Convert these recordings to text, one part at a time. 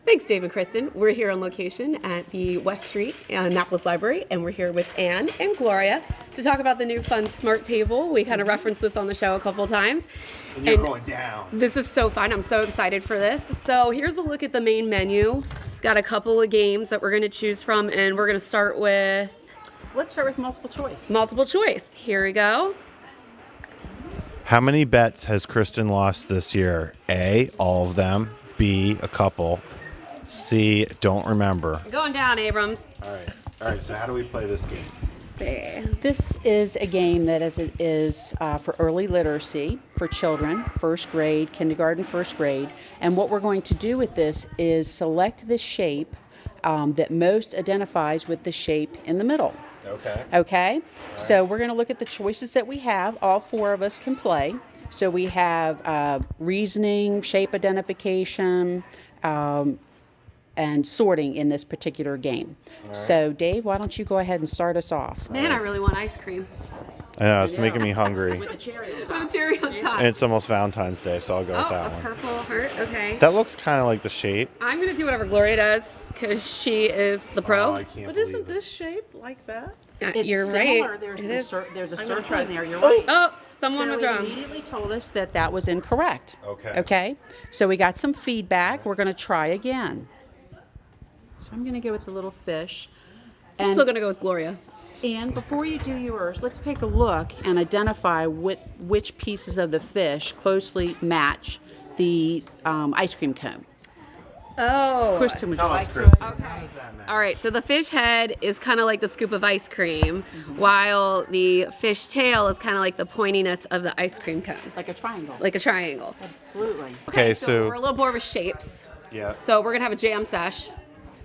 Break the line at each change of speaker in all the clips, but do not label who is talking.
Thanks, Dave and Kristen. We're here on location at the West Street Annapolis Library, and we're here with Anne and Gloria to talk about the new fun smart table. We kind of referenced this on the show a couple of times.
And you're going down.
This is so fun. I'm so excited for this. So here's a look at the main menu. Got a couple of games that we're going to choose from, and we're going to start with...
Let's start with multiple choice.
Multiple choice. Here we go.
How many bets has Kristen lost this year? A, all of them. B, a couple. C, don't remember.
Going down, Abrams.
All right. So how do we play this game?
This is a game that is for early literacy for children, first grade, kindergarten, first grade. And what we're going to do with this is select the shape that most identifies with the shape in the middle. Okay? Right. So we're going to look at the choices that we have. All four of us can play. So we have reasoning, shape identification, and sorting in this particular game. Right. So, Dave, why don't you go ahead and start us off?
Man, I really want ice cream.
I know, it's making me hungry.
With a cherry on top.
With a cherry on top.
And it's almost Valentine's Day, so I'll go with that
a
one.
purple heart. Okay.
That looks kind of like the shape.
I'm going to do whatever Gloria does because she is the pro.
Oh, I can't
But
believe
isn't
it.
this shape like that?
It's
You're
similar.
right.
There's,
It
some
is.
there's a
I'm gonna
circle
try
in there.
it.
You're right.
Oh, someone
So
was
it
wrong.
immediately told us that was incorrect.
Okay.
Okay? So we got some feedback. We're going to try again. So I'm going to go with the little fish.
I'm
And,
still going to go with Gloria.
and before you do yours, let's take a look and identify which pieces of the fish closely match the ice cream cone.
Oh.
Kristen, would you
Tell us,
like to?
Kristen.
Okay.
How does that matter?
All right, so the fish head is kind of like the scoop of ice cream, while the fish tail is kind of like the pointiness of the ice cream cone,
Like a triangle.
like a triangle.
Absolutely.
Okay,
we're a
so
little bored with shapes,
yeah.
so we're gonna have a jam sesh,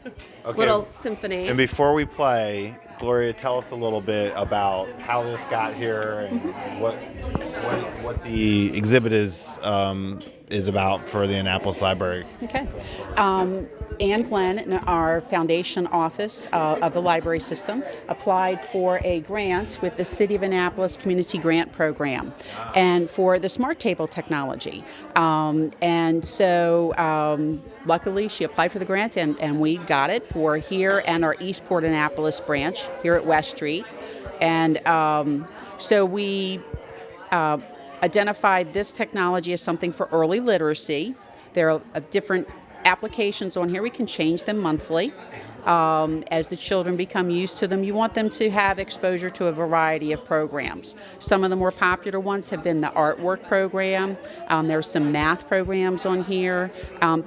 Okay.
little symphony.
And before we play, Gloria, tell us a little bit about how this got here and what the exhibit is about for the Annapolis Library.
Okay. Ann Glenn in our foundation office of the library system applied for a grant with the City of Annapolis Community Grant Program and for the smart table technology. And so luckily she applied for the grant and we got it for here and our Eastport Annapolis branch here at West Street. And so we identified this technology as something for early literacy. There are different applications on here. We can change them monthly. As the children become used to them, you want them to have exposure to a variety of programs. Some of the more popular ones have been the artwork program. There's some math programs on here.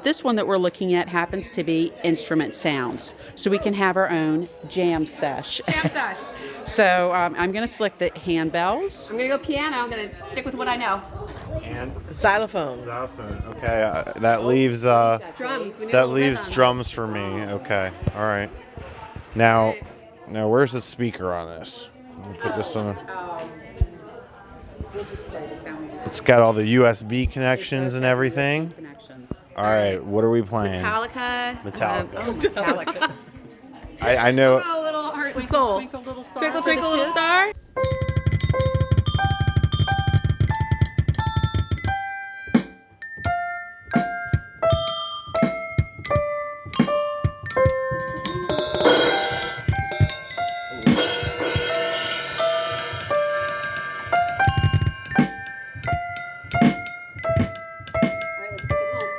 This one that we're looking at happens to be instrument sounds. So we can have our own jam sesh.
Jam sesh.
So I'm going to select the handbells.
I'm gonna go piano. I'm gonna stick with what I know.
And
Xylophone.
xylophone. Okay, that leaves
Drums. We need a
that
little
leaves
rhythm.
drums for me. Okay, all right. Now, where's the speaker on this? We'll put this on.
We'll just play the sound.
It's got all the USB connections and everything.
Connections.
All right, what are we playing?
Metallica.
Metallica.
Metallica.
I know.
A little heart and soul.
Twinkle, little star.
Twinkle, twinkle, little star. All right, let's take it home.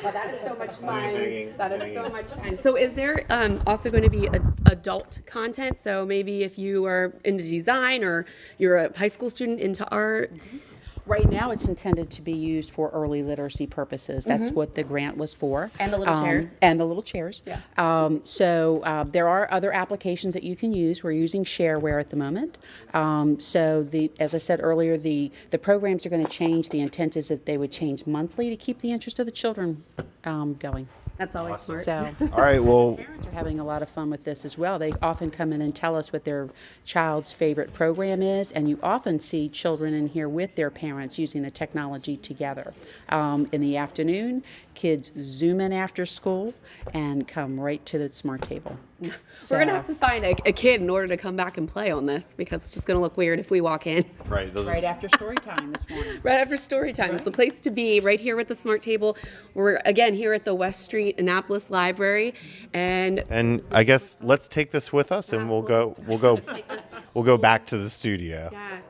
Well, that is so much fun. That is so much fun. So is there also going to be adult content? So maybe if you are into design or you're a high school student into art.
Right now, it's intended to be used for early literacy purposes. That's what the grant was for.
And the little chairs.
And the little chairs.
Yeah.
So there are other applications that you can use. We're using shareware at the moment. As I said earlier, the programs are going to change. The intent is that they would change monthly to keep the interest of the children going.
That's always smart.
So
All right. Well,
parents are having a lot of fun with this as well. They often come in and tell us what their child's favorite program is, and you often see children in here with their parents using the technology together. In the afternoon, kids zoom in after school and come right to the smart table.
We're gonna have to find a kid in order to come back and play on this because it's just gonna look weird if we walk in
right. Those,
Right after story time this morning.
right after story time. It's the place to be, right here with the smart table. We're again here at the West Street Annapolis Library, and
And I guess let's take this with us, and we'll go back to the studio.
yes.